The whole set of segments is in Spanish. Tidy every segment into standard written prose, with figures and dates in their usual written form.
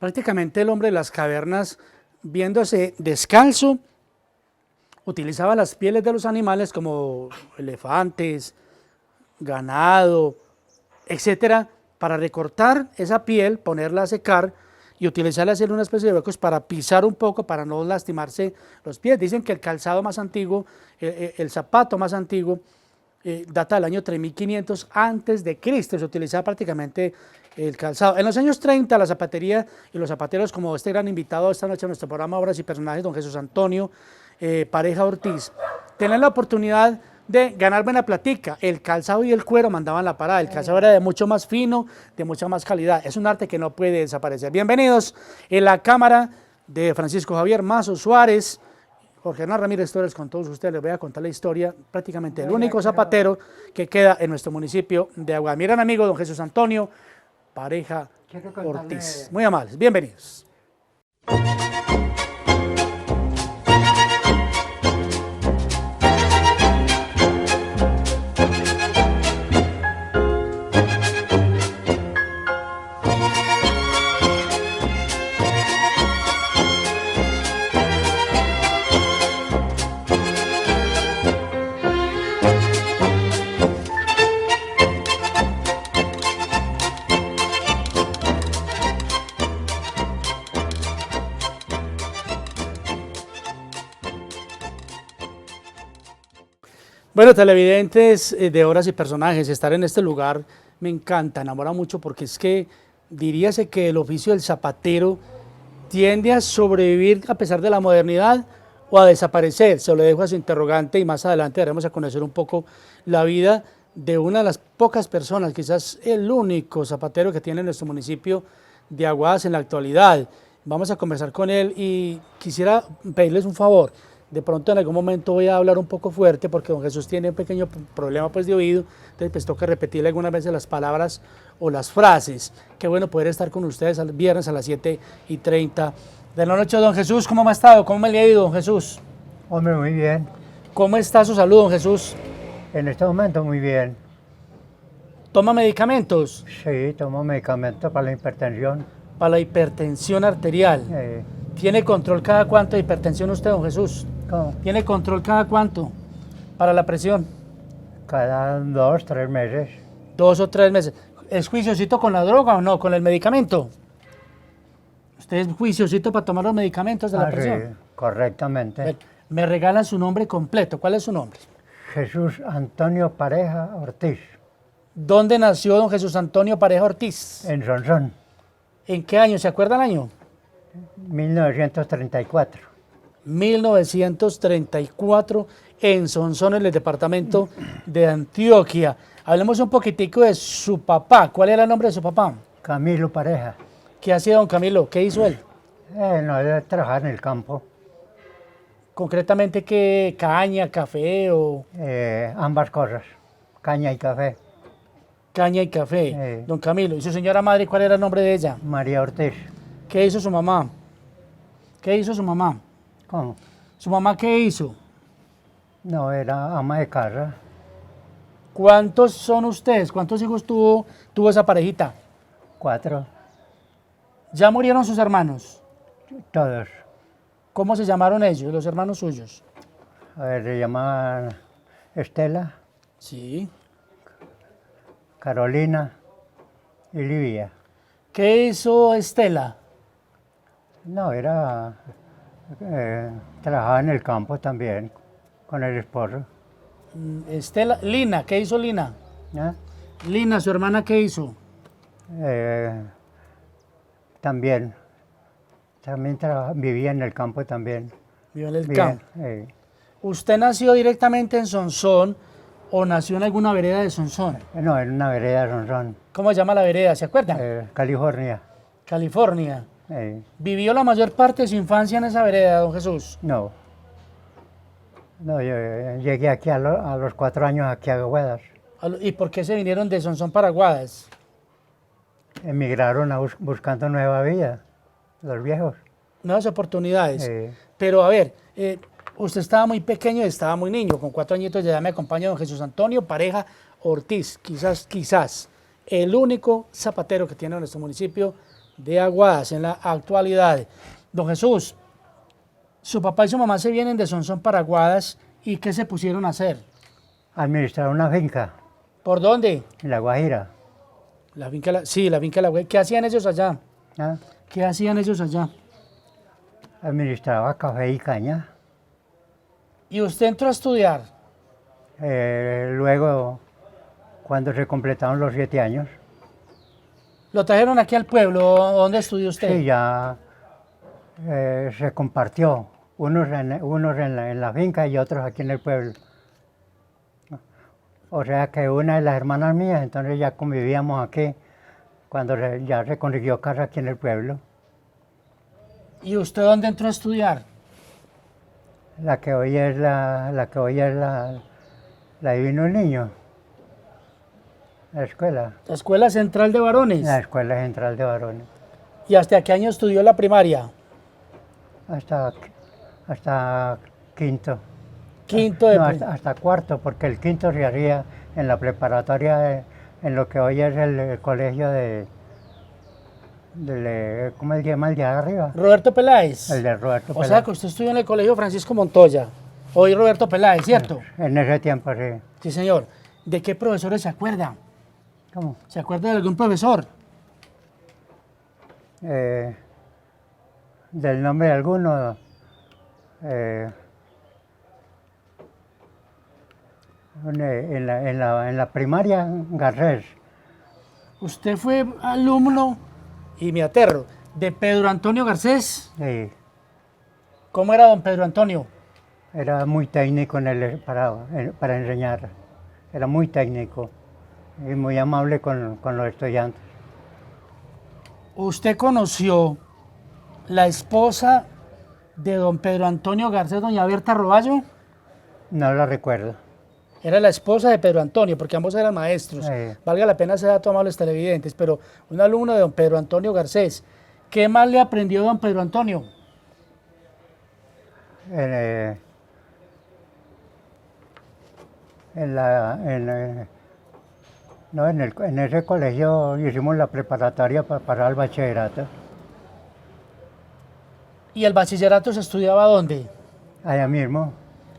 Prácticamente el hombre de las cavernas, viéndose descalzo, utilizaba las pieles de los animales como elefantes, ganado, etcétera, para recortar esa piel, ponerla a secar y utilizarla, hacer una especie de huecos para pisar un poco, para no lastimarse los pies. Dicen que el calzado más antiguo, el zapato más antiguo, data del año 3500 antes de Cristo, se utilizaba prácticamente el calzado. En los años 30 la zapatería y los zapateros, como este gran invitado esta noche a nuestro programa Obras y Personajes, don Jesús Antonio Pareja Ortiz, tenían la oportunidad de ganar buena platica. El calzado y el cuero mandaban la parada. El calzado era de mucho más fino, de mucha más calidad. Es un arte que no puede desaparecer. Bienvenidos en la cámara de Francisco Javier Mazo Suárez, Jorge Hernán Ramírez Torres. Con todos ustedes les voy a contar la historia, prácticamente el único zapatero que queda en nuestro municipio de Aguada. Mi gran amigo don Jesús Antonio Pareja Ortiz. Muy amables, bienvenidos. Bueno, televidentes de Obras y Personajes, estar en este lugar me encanta, enamora mucho, porque es que diríase que el oficio del zapatero tiende a sobrevivir a pesar de la modernidad o a desaparecer. Se lo dejo a su interrogante y más adelante daremos a conocer un poco la vida de una de las pocas personas, quizás el único zapatero que tiene nuestro municipio de Aguadas en la actualidad. Vamos a conversar con él y quisiera pedirles un favor. De pronto en algún momento voy a hablar un poco fuerte porque don Jesús tiene un pequeño problema pues de oído, entonces pues toca repetirle algunas veces las palabras o las frases. Qué bueno poder estar con ustedes el viernes a las 7:30 de la noche. Don Jesús, ¿cómo ha estado? ¿Cómo me le ha ido, don Jesús? Hombre, muy bien. ¿Cómo está su salud, don Jesús? En este momento muy bien. ¿Toma medicamentos? Sí, tomo medicamentos para la hipertensión. Para la hipertensión arterial. ¿Tiene control cada cuánto de hipertensión usted, don Jesús? ¿Cómo? ¿Tiene control cada cuánto para la presión? Cada 2, 3 meses. 2 o 3 meses. ¿Es juiciosito con la droga o no? ¿Con el medicamento? ¿Usted es juiciosito para tomar los medicamentos de la presión? Sí, correctamente. Me regala su nombre completo. ¿Cuál es su nombre? Jesús Antonio Pareja Ortiz. ¿Dónde nació don Jesús Antonio Pareja Ortiz? En Sonsón. ¿En qué año? ¿Se acuerda el año? 1934. 1934 en Sonsón, en el departamento de Antioquia. Hablemos un poquitico de su papá. ¿Cuál era el nombre de su papá? Camilo Pareja. ¿Qué hacía don Camilo? ¿Qué hizo él? No, él trabajaba en el campo. Concretamente, ¿qué? ¿Caña, café o...? Ambas cosas, caña y café. Caña y café, don Camilo. ¿Y su señora madre, cuál era el nombre de ella? María Ortiz. ¿Qué hizo su mamá? ¿Qué hizo su mamá? ¿Cómo? ¿Su mamá qué hizo? No, era ama de casa. ¿Cuántos son ustedes? ¿Cuántos hijos tuvo esa parejita? 4. ¿Ya murieron sus hermanos? Todos. ¿Cómo se llamaron ellos, los hermanos suyos? A ver, se llamaban Estela, Sí. Carolina y Livia. ¿Qué hizo Estela? No, trabajaba en el campo también, con el esposo. Estela, Lina, ¿qué hizo Lina? ¿Eh? Lina, su hermana, ¿qué hizo? También vivía en el campo también. Vivió en el Bien, campo. ¿Usted nació directamente en Sonsón o nació en alguna vereda de Sonsón? No, en una vereda de Sonsón, ¿Cómo se llama la vereda? ¿Se acuerda? California. California. ¿Vivió la mayor parte de su infancia en esa vereda, don Jesús? No, yo llegué aquí a los 4 años aquí a Aguadas. ¿Y por qué se vinieron de Sonsón para Aguadas? Emigraron buscando nueva vida, los viejos. Nuevas oportunidades. Pero a ver, usted estaba muy pequeño y estaba muy niño. Con 4 añitos ya me acompaña don Jesús Antonio Pareja Ortiz. Quizás el único zapatero que tiene nuestro municipio de Aguadas en la actualidad. Don Jesús, su papá y su mamá se vienen de Sonsón para Aguadas, ¿y qué se pusieron a hacer? Administrar una finca ¿Por dónde? en La Guajira. La finca, sí, la finca de la Guajira. ¿Qué hacían ellos allá? ¿Ah? ¿Qué hacían ellos allá? Administraba café y caña. ¿Y usted entró a estudiar? Luego, cuando se completaron los 7 años, ¿Lo trajeron aquí al pueblo? ¿Dónde estudió usted? sí, ya se compartió, unos en la finca y otros aquí en el pueblo. O sea que una de las hermanas mías, entonces ya convivíamos aquí, cuando ya se consiguió casa aquí en el pueblo. ¿Y usted dónde entró a estudiar? La que hoy es la Divino Niño, la escuela, La Escuela Central de Varones. la Escuela Central de Varones. ¿Y hasta qué año estudió la primaria? Hasta quinto. Quinto de No, pri- hasta cuarto, porque el quinto se hacía en la preparatoria, en lo que hoy es el colegio ¿cómo se llama el de arriba? Roberto Peláez. El de Roberto O sea Peláez. que usted estudió en el colegio Francisco Montoya. Hoy Roberto Peláez, ¿cierto? En ese tiempo, sí. Sí, señor. ¿De qué profesores se acuerda? ¿Cómo? ¿Se acuerda de algún profesor? Del nombre de alguno. En la primaria, Garcés. Usted fue alumno, y me aterro, de Pedro Antonio Garcés. Sí, ¿Cómo era don Pedro Antonio? era muy técnico para enseñar. Era muy técnico y muy amable con los estudiantes. ¿Usted conoció la esposa de don Pedro Antonio Garcés, doña Berta Roballo? No la recuerdo. Era la esposa de Pedro Antonio, porque ambos eran maestros. Sí. Valga la pena ese dato, amables televidentes, pero un alumno de don Pedro Antonio Garcés. ¿Qué más le aprendió don Pedro Antonio? En, en la- en, no, en ese colegio hicimos la preparatoria para pasar al bachillerato. ¿Y el bachillerato se estudiaba dónde? Allá mismo.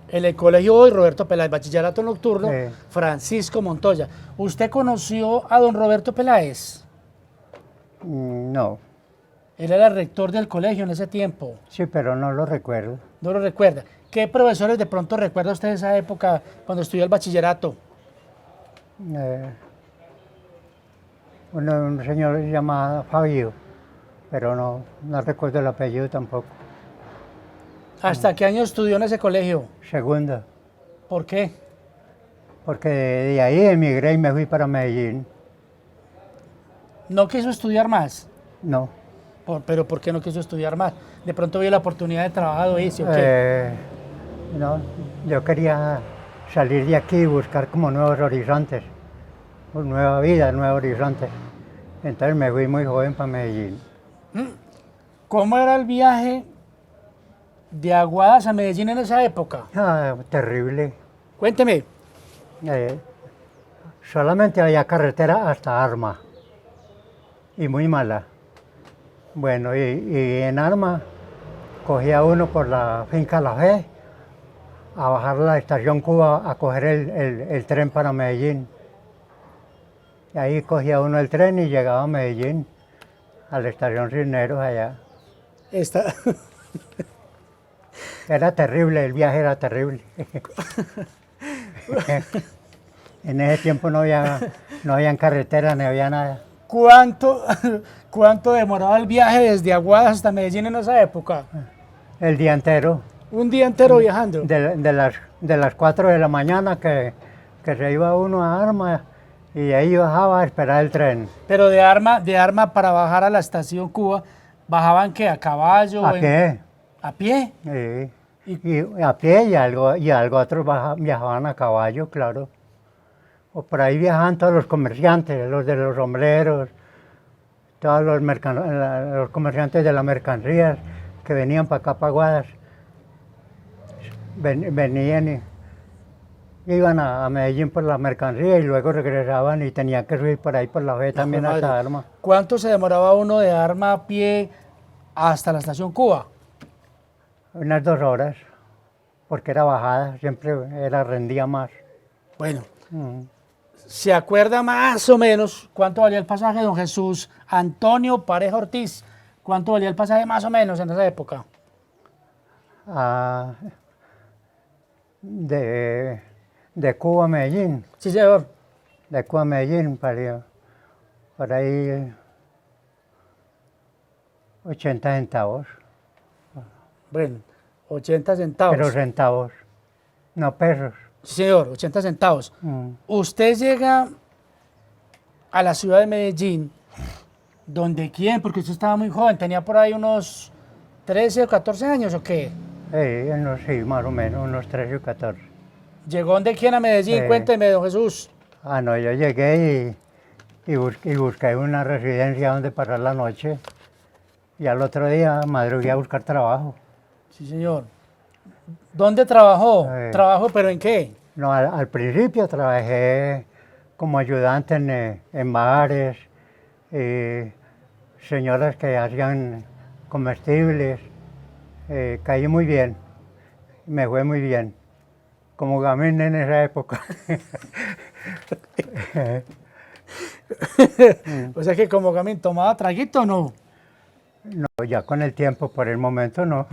En el colegio hoy Roberto Peláez, bachillerato nocturno, Sí. Francisco Montoya. ¿Usted conoció a don Roberto Peláez? No, Él era el rector del colegio en ese tiempo. sí, pero no lo recuerdo. No lo recuerda. ¿Qué profesores de pronto recuerda usted de esa época cuando estudió el bachillerato? Eh, un señor llamado Fabio, pero no recuerdo el apellido tampoco. ¿Hasta qué año estudió en ese colegio? Segundo, ¿Por qué? porque de ahí emigré y me fui para Medellín. ¿No quiso estudiar más? No. ¿Pero por qué no quiso estudiar más? ¿De pronto vio la oportunidad de trabajo y ¿o qué? No, yo quería salir de aquí y buscar como nuevos horizontes, nueva vida, nuevos horizontes. Entonces me fui muy joven para Medellín. ¿Cómo era el viaje de Aguadas a Medellín en esa época? Terrible. Cuénteme. Solamente había carretera hasta Arma y muy mala. Bueno, y en Arma cogía uno por la finca La Fe a bajar a la estación Cuba a coger el tren para Medellín. Y ahí cogía uno el tren y llegaba a Medellín, a la estación Cisneros allá. Esta- Era terrible, el viaje era terrible. En ese tiempo no habían carretera, ni había nada. ¿Cuánto demoraba el viaje desde Aguadas hasta Medellín en esa época? El día entero, Un día entero viajando. de las 4 de la mañana que se iba uno a Arma y de ahí bajaba a esperar el tren. Pero de Arma para bajar a la estación Cuba, ¿bajaban qué? ¿A caballo? ¿A qué? ¿A pie? Sí. Y a pie y algo otros viajaban a caballo, claro. O por ahí viajaban todos los comerciantes, los de los sombreros, todos los comerciantes de las mercancías que venían para acá, para Aguadas. Venían iban a Medellín por la mercancía y luego regresaban y tenían que subir por ahí por la fe también Madre. hasta Arma. ¿Cuánto se demoraba uno de Arma a pie hasta la estación Cuba? Unas 2 horas, porque era bajada, siempre rendía más. Bueno, Mm. ¿se acuerda más o menos cuánto valía el pasaje, don Jesús Antonio Pareja Ortiz? ¿Cuánto valía el pasaje más o menos en esa época? Ah, de Cuba a Medellín, Sí, señor. de Cuba a Medellín, por ahí 80 centavos, Bueno, 80 centavos. pero centavos, no pesos. Sí, señor, 80 centavos. Mm. Usted llega a la ciudad de Medellín, ¿donde quién? Porque usted estaba muy joven, tenía por ahí unos 13 o 14 años, ¿o qué? Sí, más o menos, unos 13 o 14. ¿Llegó donde quién a Medellín? Cuénteme, don Jesús. Ah, no, yo llegué y busqué una residencia donde pasar la noche. Y al otro día madrugué a buscar trabajo. Sí, señor. ¿Dónde trabajó? Eh. ¿Trabajó, pero en qué? No, al principio trabajé como ayudante en bares, señoras que hacían comestibles. Caí muy bien, me fue muy bien, como gamín en esa época. O sea que como Gamín, ¿tomaba traguito o no? No, ya con el tiempo, por el momento no.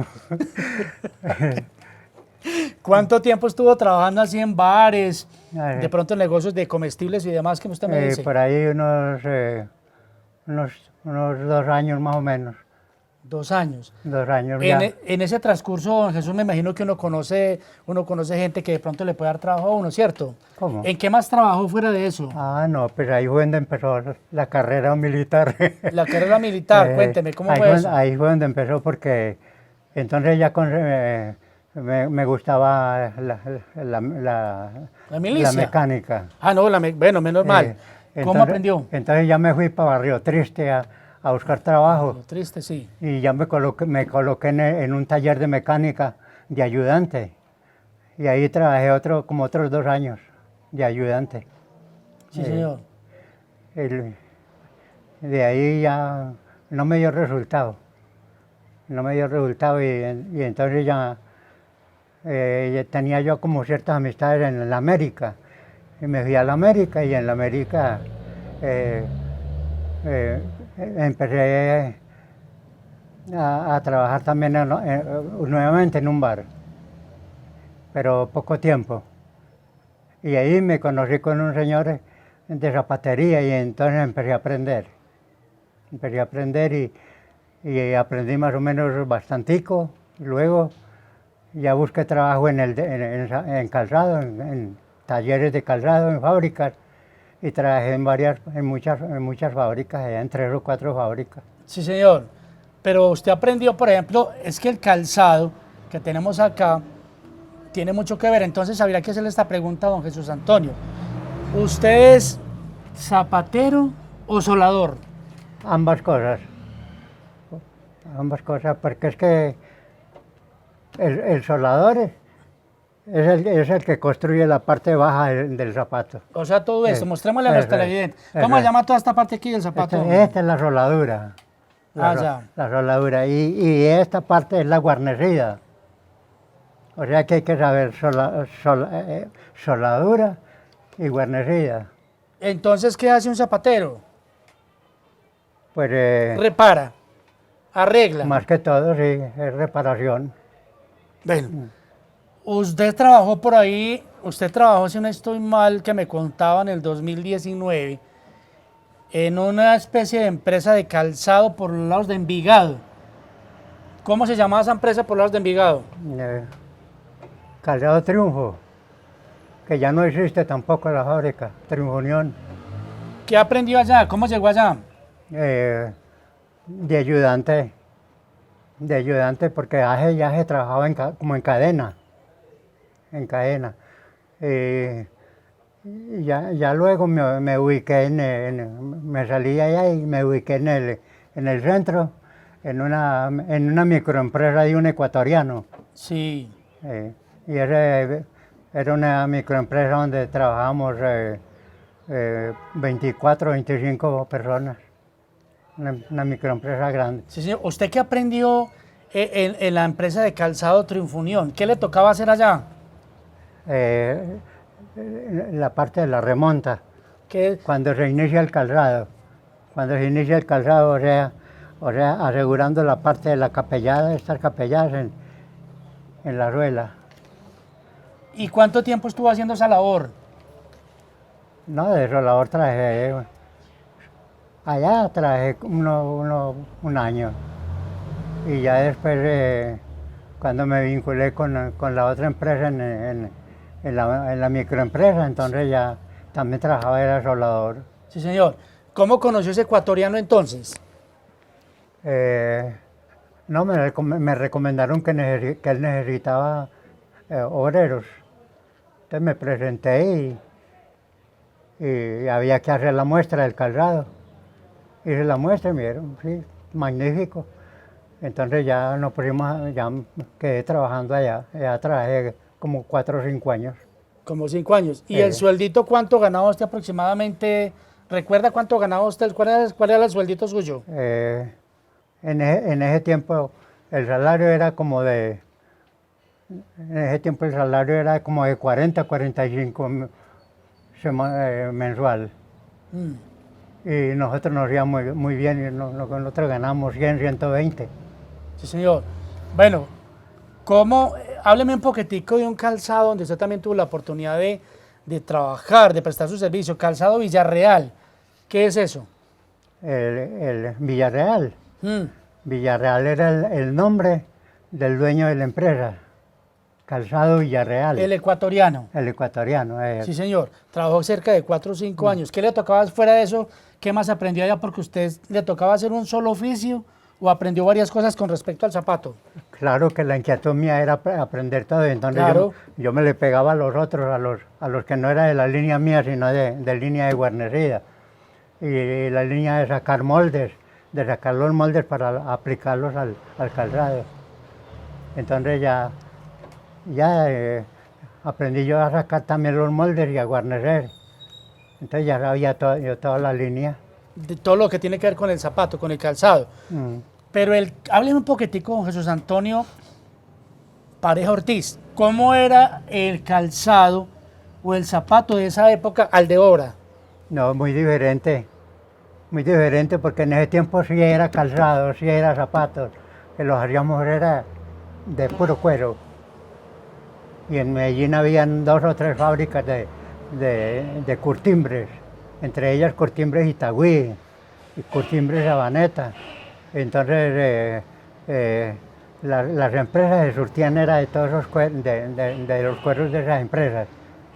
¿Cuánto tiempo estuvo trabajando así en bares, Ay. de pronto en negocios de comestibles y demás que usted me dice? Por ahí unos 2 años más o menos. 2 años. 2 años ya. En ese transcurso, don Jesús, me imagino que uno conoce gente que de pronto le puede dar trabajo a uno, ¿cierto? ¿Cómo? ¿En qué más trabajó fuera de eso? Ah, no, pues ahí fue donde empezó la carrera militar. La carrera militar, cuénteme, ¿cómo ahí fue eso? Ahí fue donde empezó porque entonces ya me gustaba ¿La la milicia? mecánica. Ah, no, bueno, menos mal. ¿Cómo Entonces- aprendió? Entonces ya me fui para Barrio Triste a buscar trabajo. Lo triste, sí. Y ya me coloqué en un taller de mecánica de ayudante. Y ahí trabajé como otros 2 años de ayudante. Sí, señor. De ahí ya no me dio resultado. No me dio resultado y entonces ya tenía yo como ciertas amistades en la América. Y me fui a la América y en la América empecé a trabajar también nuevamente en un bar, pero poco tiempo. Y ahí me conocí con un señor de zapatería y entonces empecé a aprender. Empecé a aprender y aprendí más o menos bastantico. Luego ya busqué trabajo en calzado, en talleres de calzado, en fábricas. Y trabajé en muchas fábricas, allá en 3 o 4 fábricas. Sí, señor. Pero usted aprendió, por ejemplo, es que el calzado que tenemos acá tiene mucho que ver. Entonces habría que hacerle esta pregunta a don Jesús Antonio. ¿Usted es zapatero o solador? Ambas cosas, porque es que el soldador es el que construye la parte baja del zapato. O sea, todo eso. Mostrémosle a los Eso es, televidentes. eso ¿Cómo se es. llama toda esta parte aquí del zapato? Esta es la soldadura. Ya. La soldadura. Y esta parte es la guarnecida. O sea que hay que saber soldadura y guarnecida. Entonces, ¿qué hace un zapatero? Pues Repara, arregla. más que todo, sí, es reparación. Bueno, usted trabajó por ahí, si no estoy mal, que me contaba en el 2019, en una especie de empresa de calzado por los lados de Envigado. ¿Cómo se llamaba esa empresa por los lados de Envigado? Calzado Triunfo, que ya no existe tampoco la fábrica, Triunfo Unión. ¿Qué aprendió allá? ¿Cómo llegó allá? De ayudante porque ya se trabajaba como en cadena. Y ya luego me ubiqué me salí allá y me ubiqué en el centro, en una microempresa de un ecuatoriano. Sí. Y ese Era una microempresa donde trabajábamos 24, 25 personas. Una microempresa grande. Sí, señor. ¿Usted qué aprendió en la empresa de calzado Triunfo Unión? ¿Qué le tocaba hacer allá? La parte de la remonta, ¿Qué? cuando se inicia el calzado. Cuando se inicia el calzado, o sea, asegurando la parte de la capellada, estas capelladas en la ruela. ¿Y cuánto tiempo estuvo haciendo esa labor? No, de rolador trabajé, allá trabajé un año. Y ya después, cuando me vinculé con la otra empresa en la microempresa, entonces ya también trabajaba, era soldador. Sí, señor. ¿Cómo conoció ese ecuatoriano entonces? No, me recomendaron que él necesitaba obreros. Entonces me presenté y había que hacer la muestra del calzado. Hice la muestra y me dijeron, sí, magnífico. Entonces ya nos pusimos, ya quedé trabajando allá. Ya trabajé como 4 o 5 años. Como 5 años. ¿Y el sueldito cuánto ganaba usted aproximadamente? ¿Recuerda cuánto ganaba usted? ¿Cuál era el sueldito suyo? En ese tiempo el salario era como de... En ese tiempo el salario era como de 40, 45 mensual. Y nosotros nos íbamos muy bien, y nosotros ganamos 100, 120. Sí, señor. Bueno, ¿cómo? Hábleme un poquitico de un calzado donde usted también tuvo la oportunidad de trabajar, de prestar su servicio. Calzado Villarreal. ¿Qué es eso? El Villarreal. Mm. Villarreal era el nombre del dueño de la empresa. Calzado Villarreal. El ecuatoriano. El ecuatoriano. Sí, señor. Trabajó cerca de 4 o 5 años. ¿Qué le tocaba fuera de eso? ¿Qué más aprendió allá? Porque usted le tocaba hacer un solo oficio o aprendió varias cosas con respecto al zapato. Claro que la inquietud mía era aprender todo. Entonces Claro. yo me le pegaba a los otros, a los que no era de la línea mía, sino de línea de guarnecida. Y la línea de sacar moldes, de sacar los moldes para aplicarlos al calzado. Entonces ya aprendí yo a sacar también los moldes y a guarnecer. Entonces ya sabía yo toda la línea. De todo lo que tiene que ver con el zapato, con el calzado. Pero hábleme un poquitico con Jesús Antonio Pareja Ortiz. ¿Cómo era el calzado o el zapato de esa época al de ahora? No, muy diferente porque en ese tiempo sí era calzado, sí era zapatos, que los hacíamos era de puro cuero. Y en Medellín habían 2 o 3 fábricas de curtimbres, entre ellas Curtimbres Itagüí y Curtimbres Sabaneta. Entonces las empresas se surtían era de todos esos de los cueros de esas empresas,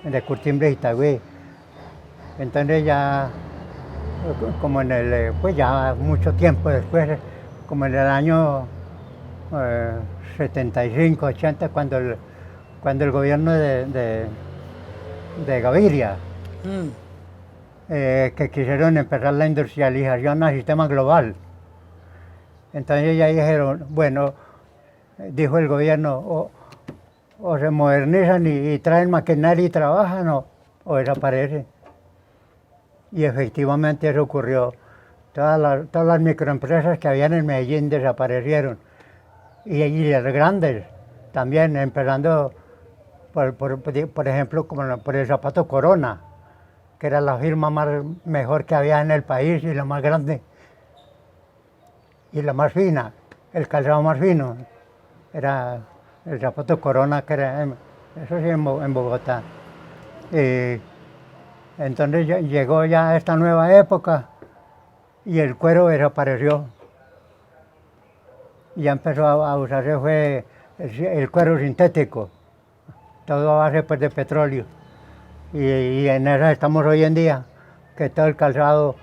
de Curtimbres Itagüí. Entonces ya, como pues ya mucho tiempo después, como en el año 75, 80, cuando el gobierno de Gaviria, que quisieron empezar la industrialización al sistema global. Entonces ya dijeron, bueno, dijo el gobierno, o se modernizan y traen maquinaria y trabajan o desaparecen. Y efectivamente eso ocurrió. Todas las microempresas que habían en Medellín desaparecieron. Y las grandes también, empezando por ejemplo, como por el zapato Corona, que era la firma mejor que había en el país y la más grande. Y la más fina, el calzado más fino, era el zapato Corona, que era, eso sí, en Bogotá. Entonces llegó ya esta nueva época y el cuero desapareció. Ya empezó a usarse fue el cuero sintético, todo a base pues, de petróleo. Y en eso estamos hoy en día, que todo el calzado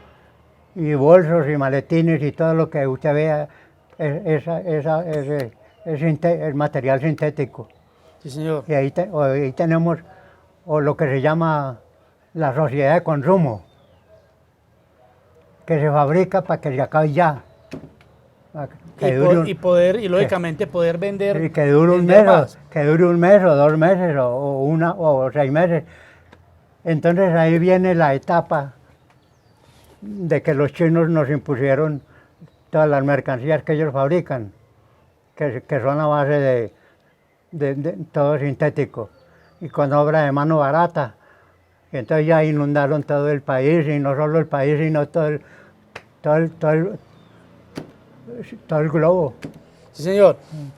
y bolsos y maletines y todo lo que usted vea es material sintético. Sí, señor. Y ahí tenemos lo que se llama la sociedad de consumo, que se fabrica para que se acabe ya. Y lógicamente poder vender. Y que dure un vender mes, más. que dure un mes o 2 meses o 6 meses. Entonces ahí viene la etapa de que los chinos nos impusieron todas las mercancías que ellos fabrican, que son a base de todo sintético y con obra de mano barata. Y entonces ya inundaron todo el país, y no solo el país, sino todo el globo. Sí, señor.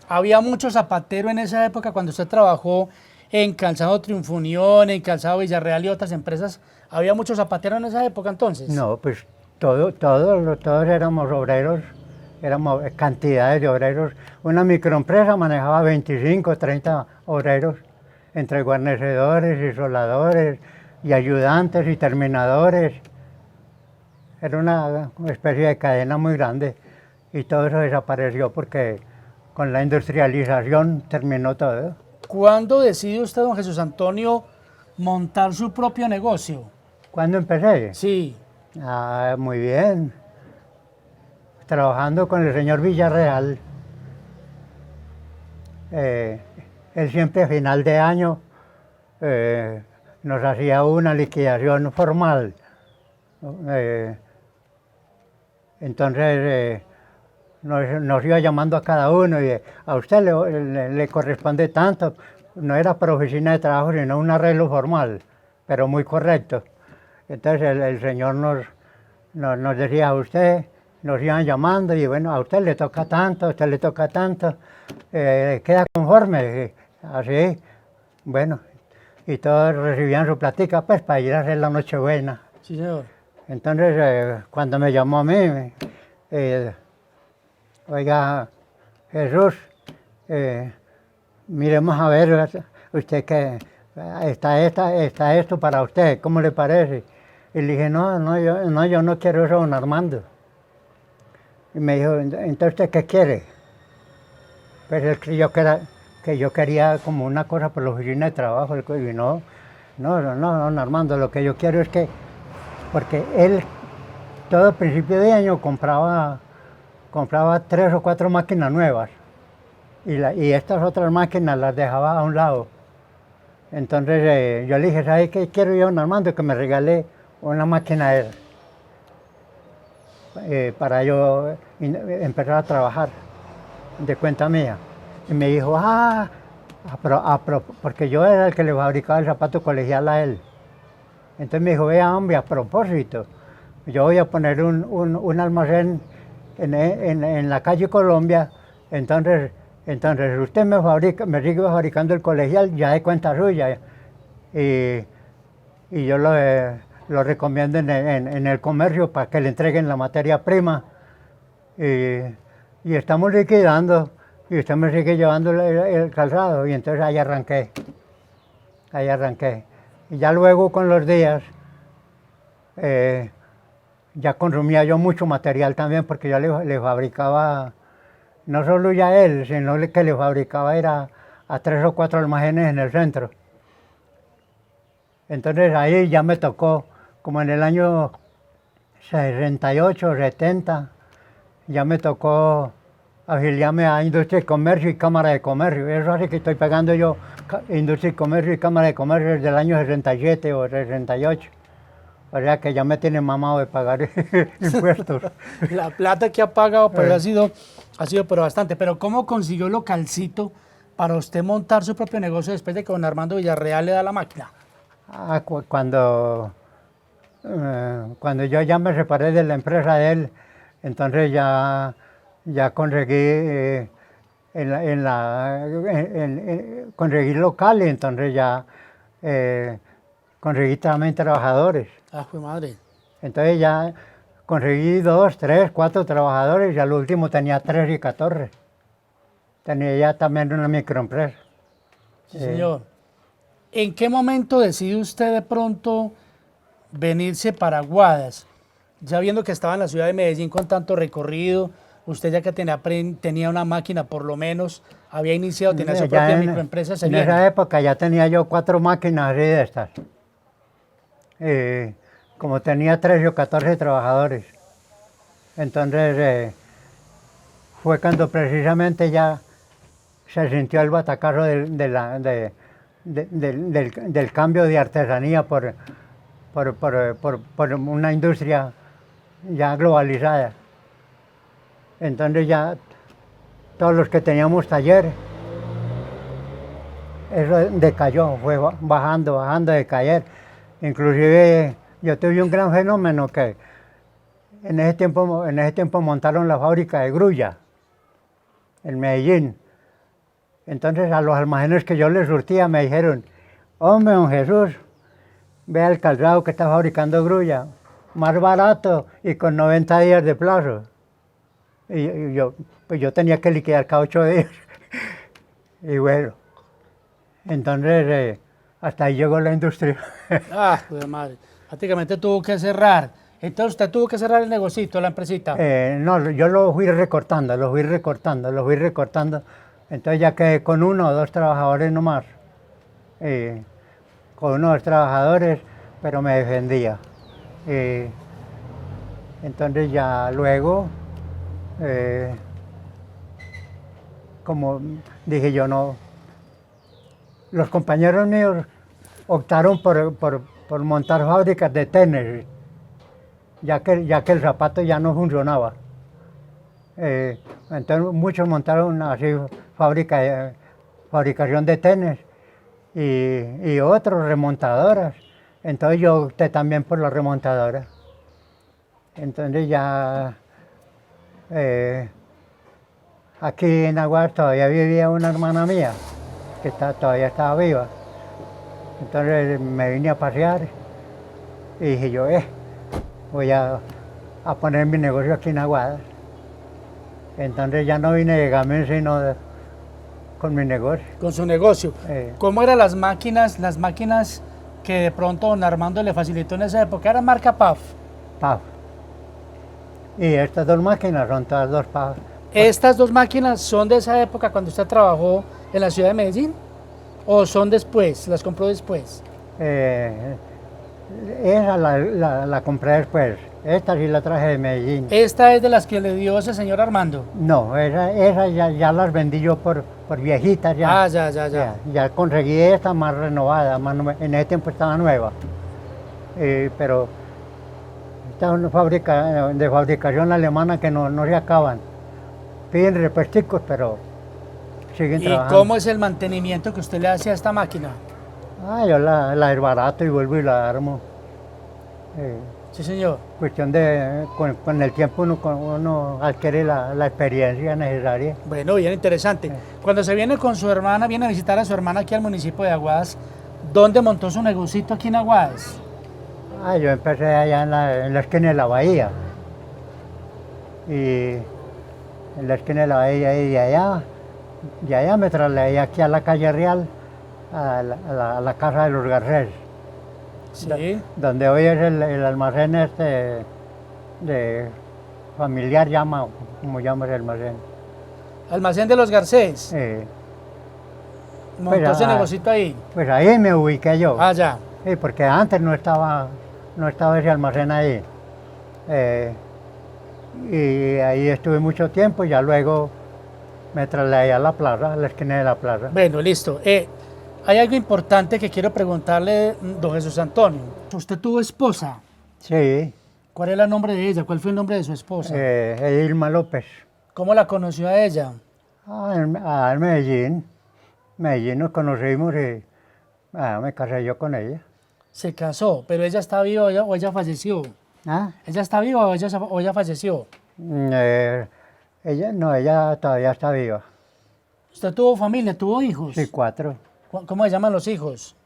Había mucho zapatero en esa época cuando usted trabajó en Calzado Triunfo Unión, en Calzado Villarreal y otras empresas. ¿Había mucho zapatero en esa época entonces? No, pues todos éramos obreros, éramos cantidades de obreros. Una microempresa manejaba 25, 30 obreros, entre guarnecedores y soldadores y ayudantes y terminadores. Era una especie de cadena muy grande y todo eso desapareció porque con la industrialización terminó todo. ¿Cuándo decide usted, don Jesús Antonio, montar su propio negocio? ¿Cuándo empecé? Sí. Ah, muy bien. Trabajando con el señor Villarreal. Él siempre a final de año nos hacía una liquidación formal. Entonces nos iba llamando a cada uno y a usted le corresponde tanto. No era por oficina de trabajo, sino un arreglo formal, pero muy correcto. Entonces el señor nos decía a usted, nos iban llamando y bueno, a usted le toca tanto, a usted le toca tanto, queda conforme, así, bueno, y todos recibían su platica pues para ir a hacer la Nochebuena. Sí, señor. Entonces cuando me llamó a mí, oiga, Jesús, miremos a ver, usted que está esto para usted, ¿cómo le parece? Y le dije, yo no quiero eso, don Armando. Y me dijo, entonces, ¿usted qué quiere? Pues él creyó que yo quería como una cosa por la oficina de trabajo. Y no, don Armando, lo que yo quiero es que, porque él, todo principio de año compraba 3 o 4 máquinas nuevas. Y estas otras máquinas las dejaba a un lado. Entonces yo le dije, ¿sabe qué quiero yo, don Armando? Que me regale una máquina para yo empezar a trabajar de cuenta mía. Y me dijo, porque yo era el que le fabricaba el zapato colegial a él. Entonces me dijo, vea hombre, a propósito, yo voy a poner un almacén en la calle Colombia, entonces usted me sigue fabricando el colegial ya de cuenta suya. Y yo lo recomiendo en el comercio para que le entreguen la materia prima. Y estamos liquidando y usted me sigue llevando el calzado. Y entonces ahí arranqué. Y ya luego con los días ya consumía yo mucho material también porque yo le fabricaba, no solo ya él, sino que le fabricaba era a 3 o 4 almacenes en el centro. Entonces ahí ya me tocó, como en el año 68, 70, ya me tocó afiliarme a Industria y Comercio y Cámara de Comercio. Eso hace que estoy pagando yo Industria y Comercio y Cámara de Comercio desde el año 67 o 68. O sea que ya me tiene mamado de pagar impuestos. La plata que ha pagado pues, ha sido pero bastante. Pero ¿cómo consiguió localcito para usted montar su propio negocio después de que don Armando Villarreal le da la máquina? Cuando yo ya me separé de la empresa de él, entonces ya conseguí conseguí local y entonces ya conseguí también trabajadores. Ah, fue madre. Entonces ya conseguí 2, 3, 4 trabajadores y al último tenía 13 y 14. Tenía ya también una microempresa. Sí, señor. ¿En qué momento decide usted de pronto venirse para Guadas? Ya viendo que estaba en la ciudad de Medellín con tanto recorrido, usted ya que tenía una máquina por lo menos, había iniciado, tenía su propia microempresa. En esa época ya tenía yo 4 máquinas así de estas. Como tenía 13 o 14 trabajadores. Entonces fue cuando precisamente ya se sintió el batacazo del cambio de artesanía por una industria ya globalizada. Entonces ya todos los que teníamos taller, eso decayó, fue bajando, decayer. Inclusive yo tuve un gran fenómeno que en ese tiempo montaron la fábrica de grulla en Medellín. Entonces a los almacenes que yo les surtía me dijeron, hombre, don Jesús, vea el calzado que está fabricando grulla, más barato y con 90 días de plazo. Y yo tenía que liquidar cada 8 días. Y bueno, entonces hasta ahí llegó la industria. Ah, pues madre. Prácticamente tuvo que cerrar. Entonces usted tuvo que cerrar el negocito, la empresita. No, yo lo fui recortando. Entonces ya quedé con 1 o 2 trabajadores nomás. Con 1 o 2 trabajadores, pero me defendía. Entonces ya luego, como dije yo, no, los compañeros míos optaron por montar fábricas de tenis, ya que el zapato ya no funcionaba. Entonces muchos montaron así fabricación de tenis y otros remontadoras. Entonces yo opté también por las remontadoras. Entonces ya aquí en Aguas todavía vivía una hermana mía que todavía estaba viva. Entonces me vine a pasear y dije yo, voy a poner mi negocio aquí en Aguadas. Entonces ya no vine de Gamín, sino con mi negocio. Con su negocio. ¿Cómo eran las máquinas que de pronto don Armando le facilitó en esa época? ¿Era marca PAF? PAF. Y estas 2 máquinas son todas 2 PAF. ¿Estas 2 máquinas son de esa época cuando usted trabajó en la ciudad de Medellín? ¿O son después? ¿Las compró después? Esa la compré después. Esta sí la traje de Medellín. ¿Esta es de las que le dio ese señor Armando? No, esa ya las vendí yo por viejitas ya. Ah, ya. Ya conseguí esta más renovada, en ese tiempo estaba nueva. Pero esta es una fábrica de fabricación alemana que no se acaban. Piden repuesticos, pero siguen trabajando. ¿Y cómo es el mantenimiento que usted le hace a esta máquina? Yo la desbarato y vuelvo y la armo. Sí, señor. Cuestión de, con el tiempo uno adquiere la experiencia necesaria. Bueno, bien interesante. Cuando se viene con su hermana, viene a visitar a su hermana aquí al municipio de Aguadas, ¿dónde montó su negocito aquí en Aguadas? Yo empecé allá en la esquina de la bahía. Y en la esquina de la bahía y de allá me trasladé aquí a la calle Real, a la casa de los Garcés. Sí. Donde hoy es el almacén de familiar, como llama el almacén. Almacén de los Garcés. Montó ese negocito ahí. Pues ahí me ubiqué yo. Ah, ya. Sí, porque antes no estaba ese almacén ahí. Y ahí estuve mucho tiempo y ya luego me trasladé a la plaza, a la esquina de la plaza. Bueno, listo. Hay algo importante que quiero preguntarle, don Jesús Antonio. ¿Usted tuvo esposa? Sí. ¿Cuál era el nombre de ella? ¿Cuál fue el nombre de su esposa? Irma López. ¿Cómo la conoció a ella? En Medellín. Medellín nos conocimos y me casé yo con ella. Se casó, pero ella está viva o ella falleció. ¿Ah? ¿Ella está viva o ella falleció? Ella todavía está viva. ¿Usted tuvo familia, tuvo hijos? Sí, 4. ¿Cómo se llaman los hijos?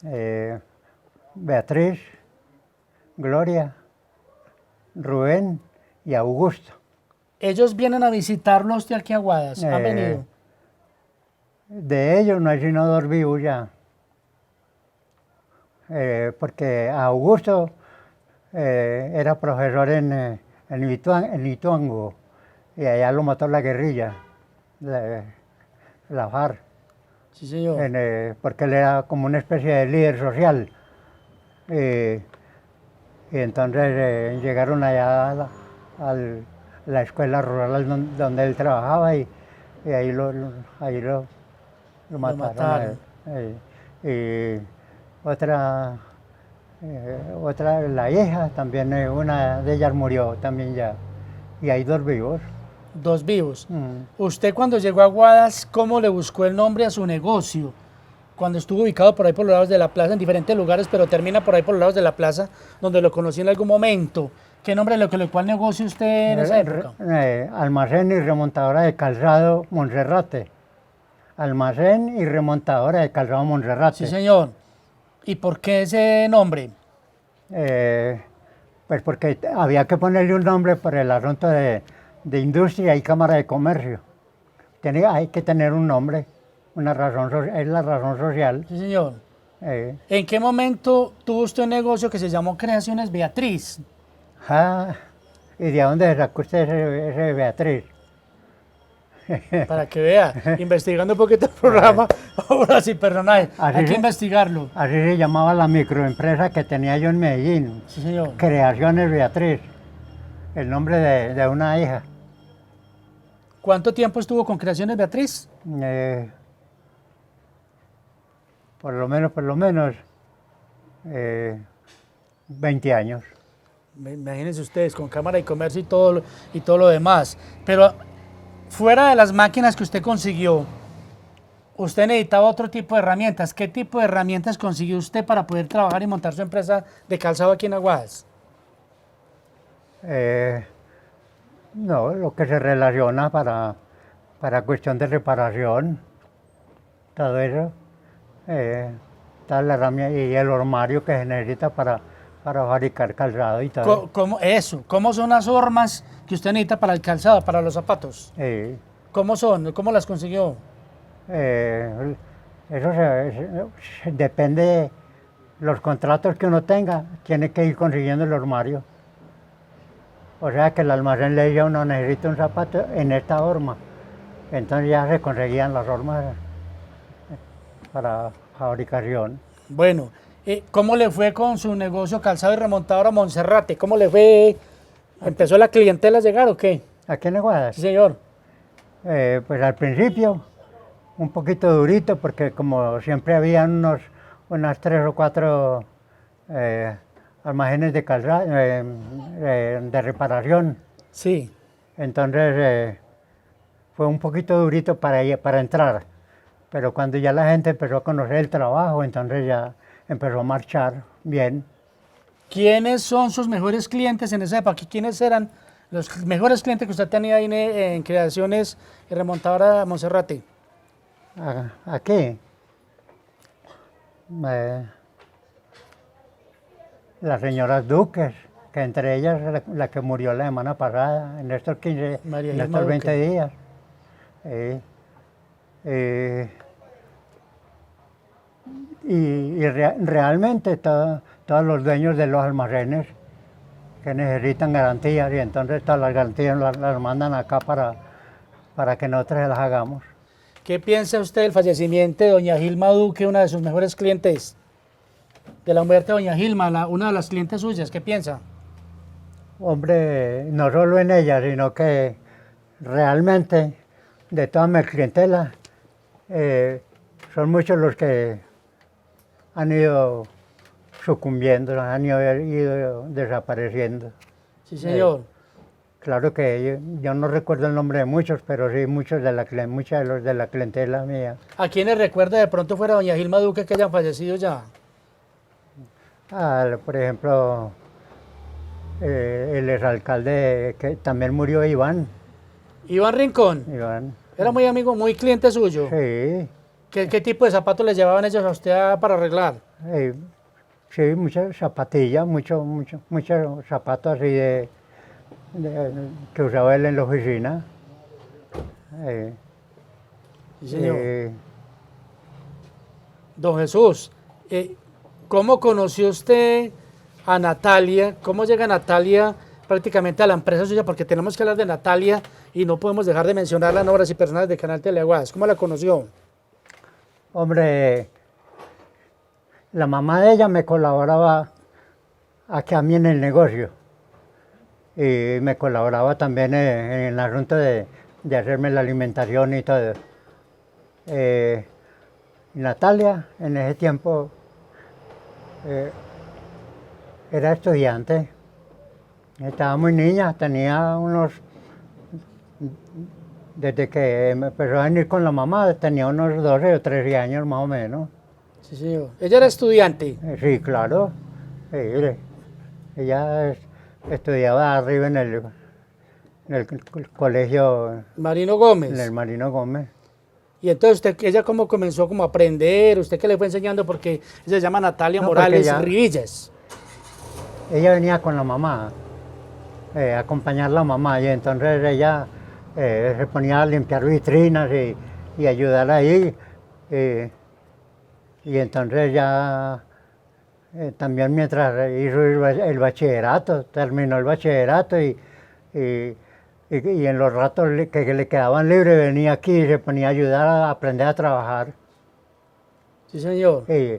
Beatriz, Gloria, Rubén y Augusto. ¿Ellos vienen a visitarlos de aquí a Aguadas? ¿Han venido? De ellos no hay sino 2 vivos ya. Porque Augusto era profesor en Ituango y allá lo mató la guerrilla, la FARC. Sí, señor. Porque él era como una especie de líder social. Y entonces llegaron allá la escuela rural donde él trabajaba y ahí lo mataron a él. Y otra, la hija, también una de ellas murió también ya. Y hay dos vivos. Dos vivos. Usted cuando llegó a Guadas, ¿cómo le buscó el nombre a su negocio? Cuando estuvo ubicado por ahí por los lados de la plaza, en diferentes lugares, pero termina por ahí por los lados de la plaza, donde lo conocí en algún momento. ¿Qué nombre le colocó al negocio usted en esa época? Almacén y remontadora de calzado Monserrate. Almacén y remontadora de calzado Monserrate. Sí, señor. ¿Y por qué ese nombre? Pues porque había que ponerle un nombre por el asunto de industria y cámara de comercio. Hay que tener un nombre, una razón, es la razón social. Sí, señor. ¿En qué momento tuvo usted un negocio que se llamó Creaciones Beatriz? ¿Y de dónde sacó usted ese Beatriz? Para que vea, investigando un poquito el programa, ahora sí, personaje, hay que investigarlo. Así se llamaba la microempresa que tenía yo en Medellín. Sí, señor. Creaciones Beatriz, el nombre de una hija. ¿Cuánto tiempo estuvo con Creaciones Beatriz? Por lo menos 20 años. Imagínense ustedes, con cámara de comercio y todo lo demás. Pero fuera de las máquinas que usted consiguió, usted necesitaba otro tipo de herramientas. ¿Qué tipo de herramientas consiguió usted para poder trabajar y montar su empresa de calzado aquí en Aguadas? No, lo que se relaciona para cuestión de reparación, todo eso. Toda la herramienta y el armario que se necesita para fabricar calzado y todo. ¿Cómo son las hormas que usted necesita para el calzado, para los zapatos? ¿Cómo son? ¿Cómo las consiguió? Eso depende de los contratos que uno tenga, tiene que ir consiguiendo el armario. O sea que el almacén le dice a uno, necesita un zapato en esta horma. Entonces ya se conseguían las hormas para fabricación. Bueno, ¿cómo le fue con su negocio calzado y remontadora Monserrate? ¿Cómo le fue? ¿Empezó la clientela a llegar o qué? ¿Aquí en Aguadas? Sí, señor. Pues al principio, un poquito durito, porque como siempre había unas 3 o 4 almacenes de calzado, de reparación. Sí. Entonces fue un poquito durito para entrar. Pero cuando ya la gente empezó a conocer el trabajo, entonces ya empezó a marchar bien. ¿Quiénes son sus mejores clientes en esa época? ¿Quiénes eran los mejores clientes que usted tenía ahí en Creaciones y Remontadora Monserrate? Aquí. Las señoras Duques, que entre ellas la que murió la semana pasada, en estos 20 días. Realmente todos los dueños de los almacenes que necesitan garantías, y entonces todas las garantías las mandan acá para que nosotros las hagamos. ¿Qué piensa usted del fallecimiento de doña Gilma Duque, una de sus mejores clientes? De la muerte de doña Gilma, una de las clientes suyas, ¿qué piensa? Hombre, no solo en ella, sino que realmente de toda mi clientela son muchos los que han ido sucumbiendo, han ido desapareciendo. Sí, señor. Claro que yo no recuerdo el nombre de muchos, pero sí muchos de los de la clientela mía. ¿A quiénes recuerda de pronto fuera doña Gilma Duque que hayan fallecido ya? Por ejemplo, el exalcalde que también murió, Iván. Iván Rincón. Iván. Era muy amigo, muy cliente suyo. Sí. ¿Qué tipo de zapatos les llevaban ellos a usted para arreglar? Sí, muchas zapatillas, muchos zapatos así que usaba él en la oficina. Sí, señor. Don Jesús, ¿cómo conoció usted a Natalia? ¿Cómo llega Natalia prácticamente a la empresa suya? Porque tenemos que hablar de Natalia y no podemos dejar de mencionarla en Obras y Personas de Canal Teleaguadas. ¿Cómo la conoció? Hombre, la mamá de ella me colaboraba aquí a mí en el negocio. y me colaboraba también en el asunto de hacerme la alimentación y todo. Natalia, en ese tiempo, era estudiante, estaba muy niña, tenía unos, desde que me empezó a venir con la mamá, tenía unos 12 o 13 años más o menos. Sí, señor. Ella era estudiante. Sí, claro. Sí, ella estudiaba arriba en el colegio, Marino Gómez. en el Marino Gómez. Y entonces ella cómo comenzó como a aprender, usted qué le fue enseñando, porque ella se llama Natalia No, porque Morales ella- Rivillas. Ella venía con la mamá, a acompañar a la mamá, y entonces ella se ponía a limpiar vitrinas y ayudar ahí. Y entonces ya también mientras hizo el bachillerato, terminó el bachillerato y- y en los ratos que le quedaban libres venía aquí y se ponía a ayudar a aprender a trabajar. Sí, señor. Y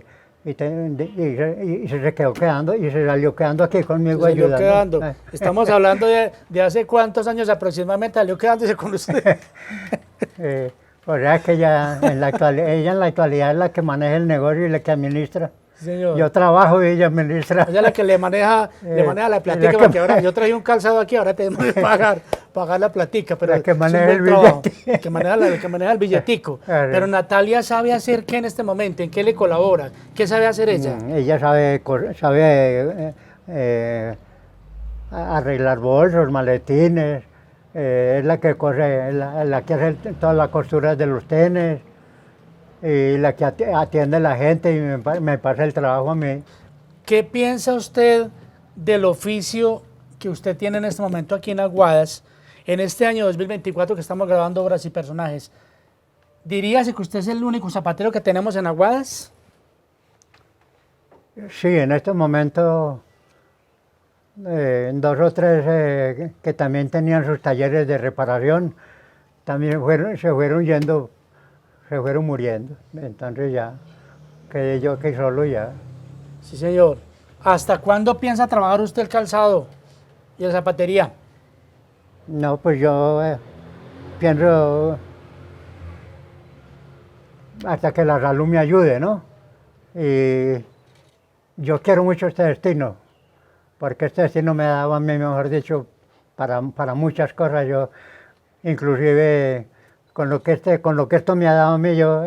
se quedó quedando y se salió quedando aquí Se conmigo salió ayudando. quedando. Estamos hablando de hace cuántos años aproximadamente salió quedándose con usted. O sea que ella en la actualidad es la que maneja el negocio y la que administra. Sí, señor. Yo trabajo y ella administra. Ella es la que le maneja la platica, la que- porque ahora yo traje un calzado aquí, ahora tenemos que pagar la platica, pero La que es un maneja buen el trabajo, billete. la que maneja el billetico. Claro. Pero Natalia sabe hacer qué en este momento, en qué le colabora, qué sabe hacer ella. Ella sabe arreglar bolsos, maletines, es la que corre, la que hace todas las costuras de los tenis y la que atiende a la gente y me pasa el trabajo a mí. ¿Qué piensa usted del oficio que usted tiene en este momento aquí en Aguadas, en este año 2024 que estamos grabando obras y personajes? ¿Diríase que usted es el único zapatero que tenemos en Aguadas? Sí, en este momento dos o tres que también tenían sus talleres de reparación, también se fueron yendo, se fueron muriendo. Entonces ya quedé yo aquí solo ya. Sí, señor. ¿Hasta cuándo piensa trabajar usted el calzado y la zapatería? No, pues yo pienso hasta que la salud me ayude, ¿no? Y yo quiero mucho este destino, porque este destino me ha dado a mí, mejor dicho, para muchas cosas. Yo, inclusive, con lo que esto me ha dado a mí, yo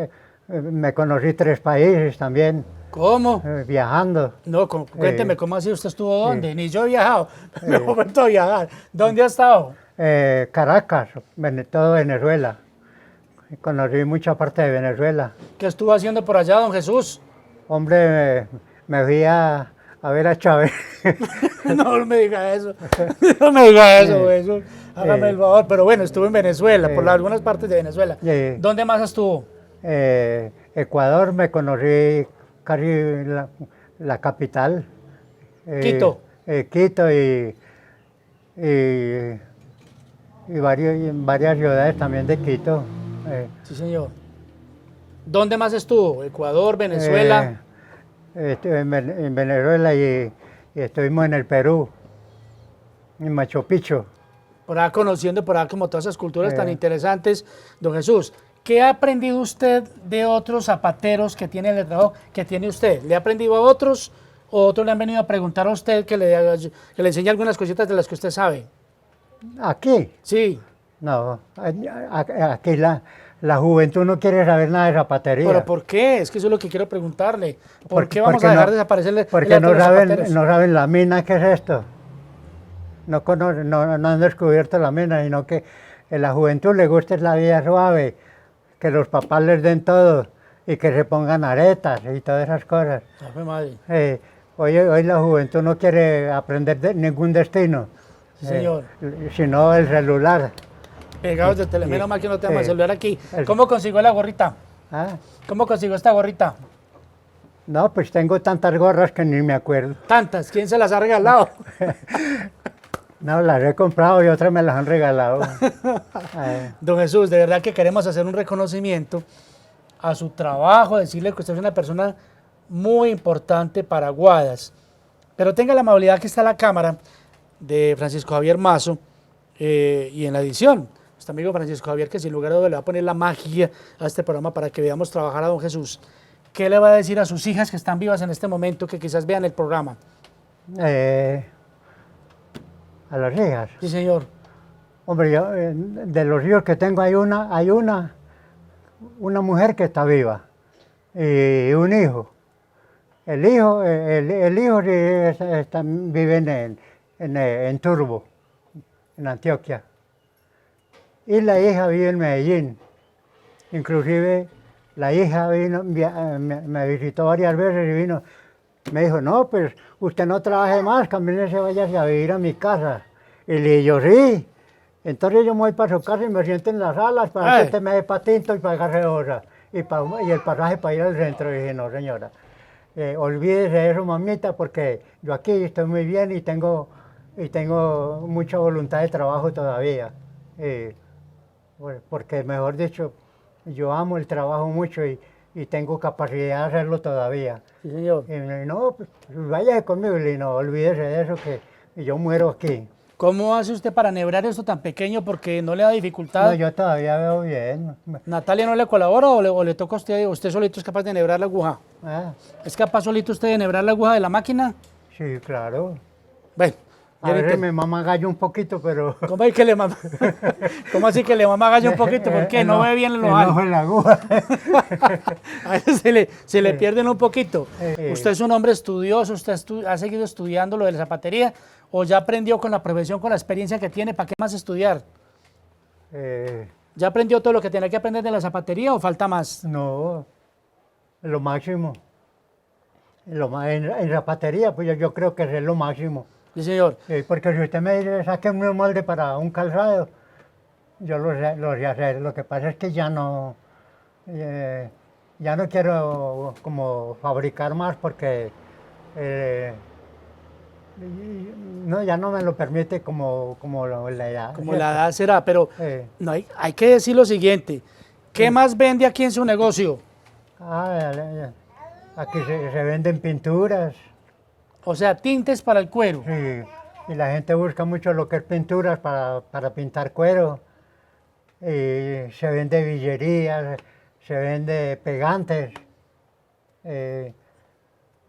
me conocí 3 países también, ¿Cómo? viajando. No, cuénteme, ¿cómo así? ¿Usted estuvo dónde? Ni yo he viajado. Me he vuelto a viajar. ¿Dónde ha estado? Caracas, todo Venezuela. Conocí mucha parte de Venezuela. ¿Qué estuvo haciendo por allá, don Jesús? Hombre, me fui a ver a Chávez. No me diga eso. No me diga eso, Jesús. Hágame el favor. Pero bueno, estuvo en Venezuela, por algunas partes de Venezuela. ¿Dónde más estuvo? Ecuador, me conocí casi la capital. Quito. Quito y varias ciudades también de Quito. Sí, señor. ¿Dónde más estuvo? ¿Ecuador, Venezuela? Estuve en Venezuela y estuvimos en el Perú, en Machu Picchu. Por ahí conociendo, por ahí como todas esas culturas tan interesantes. Don Jesús, ¿qué ha aprendido usted de otros zapateros que tiene el trabajo que tiene usted? ¿Le ha aprendido a otros o otros le han venido a preguntar a usted que le enseñe algunas cositas de las que usted sabe? ¿Aquí? Sí. No, aquí la juventud no quiere saber nada de zapatería. ¿Pero por qué? Es que eso es lo que quiero preguntarle. ¿Por qué vamos porque a dejar no- desaparecer Porque no los zapateros? saben la mina, ¿qué es esto? No han descubierto la mina, sino que a la juventud le gusta la vida suave, que los papás les den todo y que se pongan aretas y todas esas cosas. Ave madre. Hoy la juventud no quiere aprender ningún destino, Sí, señor. sino el celular. Pegados de tele, menos mal que no tenemos el celular aquí. el- ¿Cómo consiguió la gorrita? ¿Ah? ¿Cómo consiguió esta gorrita? No, pues tengo tantas gorras que ni me acuerdo. Tantas, ¿quién se las ha regalado? No, las he comprado y otras me las han regalado. Don Jesús, de verdad que queremos hacer un reconocimiento a su trabajo, decirle que usted es una persona muy importante para Aguadas. Pero tenga la amabilidad que está la cámara de Francisco Javier Mazo y en la edición. Nuestro amigo Francisco Javier, que sin lugar a dudas le va a poner la magia a este programa para que veamos trabajar a don Jesús. ¿Qué le va a decir a sus hijas que están vivas en este momento, que quizás vean el programa? A las hijas. Sí, señor. Hombre, yo, de los hijos que tengo hay una mujer que está viva y un hijo. El hijo sí vive en Turbo, en Antioquia. Y la hija vive en Medellín. Inclusive la hija vino, me visitó varias veces y vino. Me dijo, no, pues usted no trabaje más, también se vaya a vivir a mi casa. Y le dije yo, sí. Entonces yo me voy para su casa y me siento en las salas para que usted me dé para tinto y para gaseosa. Y el pasaje para ir al centro. Y dije, no, señora, olvídese de eso, mamita, porque yo aquí estoy muy bien y tengo mucha voluntad de trabajo todavía. Porque, mejor dicho, yo amo el trabajo mucho y tengo capacidad de hacerlo todavía. Sí, señor. Y me dijo, no, pues váyase conmigo. Y le dije, no, olvídese de eso, que yo muero aquí. ¿Cómo hace usted para enhebrar esto tan pequeño? Porque no le da dificultad. No, yo todavía veo bien. ¿Natalia no le colabora o le toca a usted? ¿Usted solito es capaz de enhebrar la aguja? ¿Es capaz solito usted de enhebrar la aguja de la máquina? Sí, claro. Bueno. A veces me mama gallo un poquito, pero... ¿Cómo, es que le mama? ¿Cómo así que le mama gallo un poquito? ¿Por qué? ¿No ve bien el ojo en la aguja. A veces se le pierden un poquito. ¿Usted es un hombre estudioso? ¿Usted ha seguido estudiando lo de la zapatería? ¿O ya aprendió con la profesión, con la experiencia que tiene? ¿Para qué más estudiar? ¿Ya aprendió todo lo que tenía que aprender de la zapatería o falta más? No, lo máximo. En zapatería, pues yo creo que es lo máximo. Sí, señor. Porque si usted me dice, saque un molde para un calzado, yo lo sé hacer. Lo que pasa es que ya no quiero como fabricar más porque ya no me lo permite como la edad. Como la edad será, pero no hay que decir lo siguiente. ¿Qué más vende aquí en su negocio? Aquí se venden pinturas. O sea, tintes para el cuero. Sí, y la gente busca mucho lo que es pinturas para pintar cuero. Y se vende villería, se vende pegantes,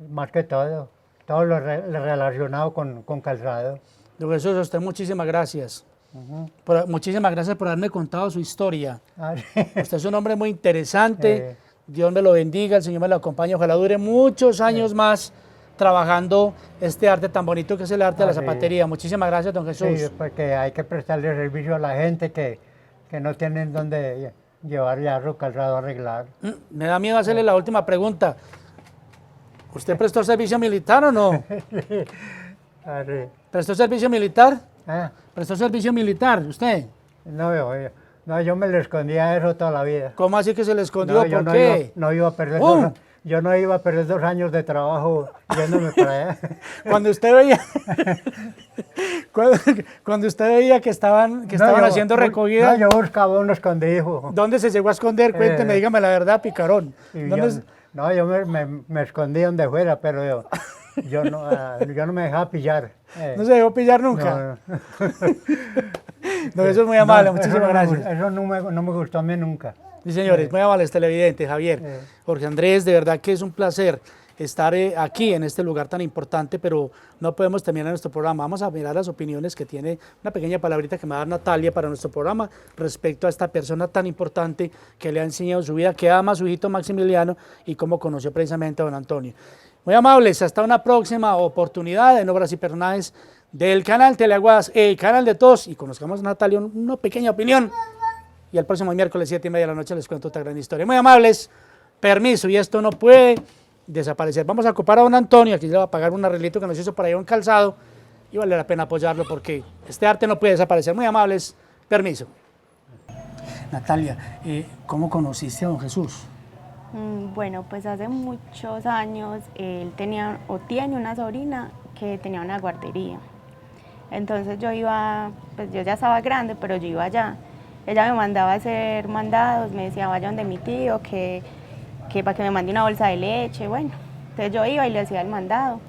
más que todo lo relacionado con calzado. Don Jesús, a usted muchísimas gracias. Muchísimas gracias por haberme contado su historia. Usted es un hombre muy interesante. Dios me lo bendiga, el Señor me lo acompañe. Ojalá dure muchos años más trabajando este arte tan bonito que es el arte de la zapatería. Muchísimas gracias, don Jesús. Sí, porque hay que prestarle servicio a la gente que no tienen dónde llevar ya su calzado a arreglar. Me da miedo hacerle la última pregunta. ¿Usted prestó servicio militar o no? ¿Prestó servicio militar? ¿Prestó servicio militar usted? No, yo me le escondía eso toda la vida. ¿Cómo así que se le escondió? ¿Por qué? Yo no iba a perder 2 años de trabajo yéndome para allá. Cuando usted veía, cuando usted veía que estaban haciendo recogida. No, yo buscaba un escondrijo. ¿Dónde se llegó a esconder? Cuénteme, dígame la verdad, picarón. Yo me escondí donde fuera, pero yo no me dejaba pillar. ¿No se dejó pillar nunca? No, eso es muy amable, muchísimas gracias. Eso no me gustó a mí nunca. Sí, señores, muy amables televidentes, Javier. Jorge Andrés, de verdad que es un placer estar aquí en este lugar tan importante, pero no podemos terminar nuestro programa. Vamos a mirar las opiniones que tiene una pequeña palabrita que me va a dar Natalia para nuestro programa respecto a esta persona tan importante que le ha enseñado su vida, que ama a su hijito Maximiliano y cómo conoció precisamente a don Antonio. Muy amables, hasta una próxima oportunidad en Obras y Personajes del canal Teleaguas, el canal de todos, y conozcamos a Natalia una pequeña opinión. Y el próximo miércoles 7:30 de la noche les cuento otra gran historia. Muy amables, permiso, y esto no puede desaparecer. Vamos a ocupar a don Antonio, aquí le va a pagar un arreglito que nos hizo por ahí un calzado, y vale la pena apoyarlo porque este arte no puede desaparecer. Muy amables, permiso. Natalia, ¿cómo conociste a don Jesús? Bueno, pues hace muchos años él tenía o tiene una sobrina que tenía una guardería. Entonces yo iba, pues yo ya estaba grande, pero yo iba allá. Ella me mandaba a hacer mandados, me decía vaya donde mi tío, que para que me mande una bolsa de leche, bueno. Entonces yo iba y le hacía el mandado.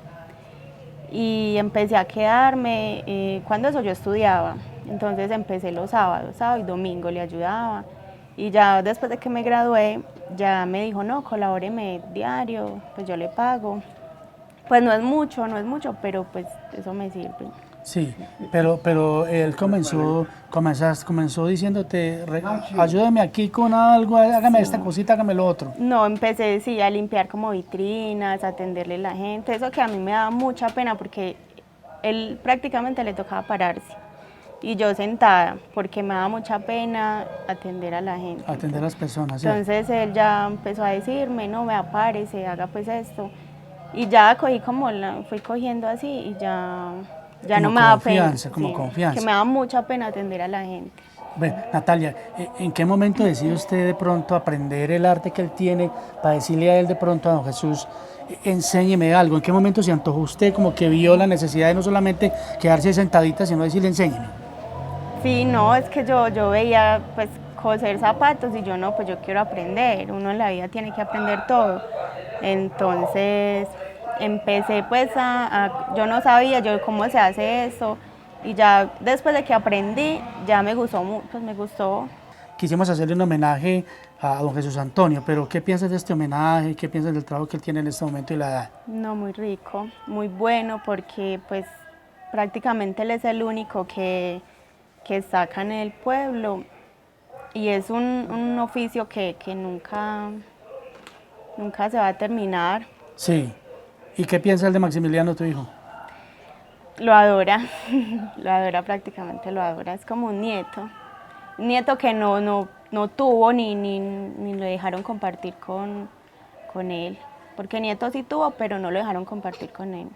y empecé a quedarme, cuando eso yo estudiaba, entonces empecé los sábados, sábado y domingo le ayudaba, y ya después de que me gradué, ya me dijo, no, colabóreme diario, pues yo le pago. Pues no es mucho, no es mucho, pero pues eso me sirve. Sí, pero él comenzó diciéndote, ayúdame aquí con algo, hágame esta cosita, hágame lo otro. No, empecé sí a limpiar como vitrinas, a atenderle a la gente, eso que a mí me daba mucha pena porque él prácticamente le tocaba pararse y yo sentada porque me daba mucha pena atender a la gente. Atender a las personas, ¿cierto? Entonces él ya empezó a decirme, no, vea, párese, haga pues esto. Y ya cogí como fui cogiendo así y ya no Como me da pena. confianza, como confianza. Que me da mucha pena atender a la gente. Bueno, Natalia, ¿en qué momento decide usted de pronto aprender el arte que él tiene para decirle a él de pronto a don Jesús, enséñeme algo? ¿En qué momento se antojó usted como que vio la necesidad de no solamente quedarse sentadita, sino decirle, enséñeme? Sí, no, es que yo veía pues coser zapatos y yo no, pues yo quiero aprender, uno en la vida tiene que aprender todo. Entonces empecé pues yo no sabía yo cómo se hace eso y ya después de que aprendí ya me gustó, pues me gustó. Quisimos hacerle un homenaje a don Jesús Antonio, pero ¿qué piensas de este homenaje? ¿Qué piensas del trabajo que él tiene en este momento y la edad? No, muy rico, muy bueno porque pues prácticamente él es el único que saca en el pueblo y es un oficio que nunca se va a terminar. Sí. ¿Y qué piensas de Maximiliano, tu hijo? Lo adora, lo adora prácticamente, lo adora, es como un nieto que no tuvo ni lo dejaron compartir con él, porque nieto sí tuvo, pero no lo dejaron compartir con él.